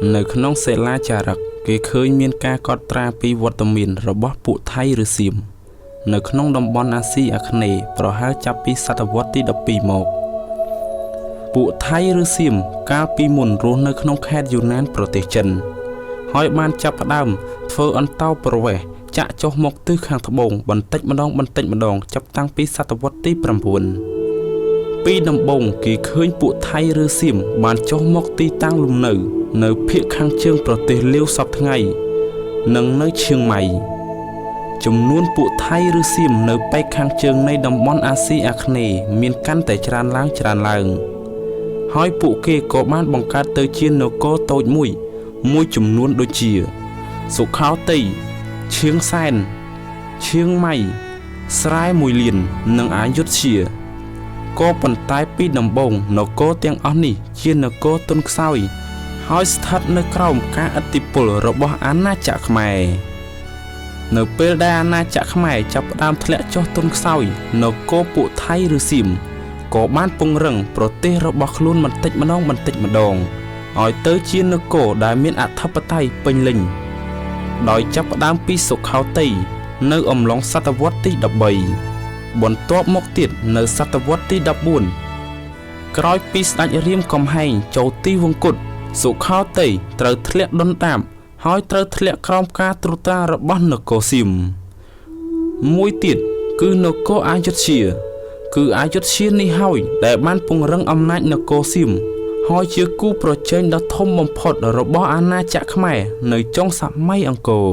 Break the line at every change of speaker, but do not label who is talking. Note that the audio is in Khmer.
នៅក្នុងសិលាចារឹកគេឃើញមានការកត់ត្រាពីវត្តមានរបស់ពួកថៃឬសៀមនៅក្នុងតំបន់អាស៊ីអាគ្នេយ៍ប្រហែលចាប់ពីសតវត្សទី12មកពួកថៃឬសៀមកាលពីមុនរស់នៅក្នុងខេត្តយូណានប្រទេសចិនហើយបានចាប់ផ្ដើមធ្វើអន្តោប្រវេសន៍ចាក់ចុះមកទិសខាងត្បូងបន្តិចម្ដងចាប់តាំងពីសតវត្សទី9ពីដំបូងគេឃើញពួកថៃឬសៀមបានចុះមកទីតាំងលំនៅភាគខាងជើងប្រទេសលាវសពថ្ងៃនិងនៅឈៀងម៉ៃចំនួនពួកថៃឬសៀមនៅប៉ែកខាងជើងនៃតំបន់អាស៊ីអាគ្នេយ៍មានកាន់តែច្រើនឡើងហើយពួកគេក៏បានបង្កើតទៅជានគរតូចមួយចំនួនដូចជាសុខោទ័យឈៀងសែនឈៀងម៉ៃស្រែមួយលាននិងអយុធ្យាក៏ប៉ុន្តែពីដំបូងនគរទាំងអស់នេះជានគរទុនខ្សោយហើយស្ថិតនៅក្រោមការឥទ្ធិពលរបស់អាណាចក្រខ្មែរនៅពេលដែលអាណាចក្រខ្មែរចាប់ផ្ដើមធ្លាក់ចុះទុនខ្សោយនគរពួកថៃឬសៀមក៏បានពង្រឹងប្រទេសរបស់ខ្លួនបន្តិចម្ដងឲ្យទៅជានគរដែលមានអធិបតេយ្យពេញលេញដោយចាប់ផ្ដើមពីសុខោទ័យនៅអំឡុងសតវត្សទី13បន្ទាប់មកទៀតនៅសតវត្សទី14ក្រោយពីស្ដេចរៀមកំហែងចូលទីវង្គតសុខោទ័យត្រូវធ្លាក់ដុនដាបហើយត្រូវធ្លាក់ក្រោមការត្រួតត្រារបស់នគរសៀមមួយទៀតគឺនគរអយុធ្យានេះហើយដែលបានពង្រឹងអំណាចនគរសៀមហើយជាគូប្រជែងដ៏ធំបំផុតរបស់អាណាចក្រខ្មែរនៅចុងសម័យអង្គរ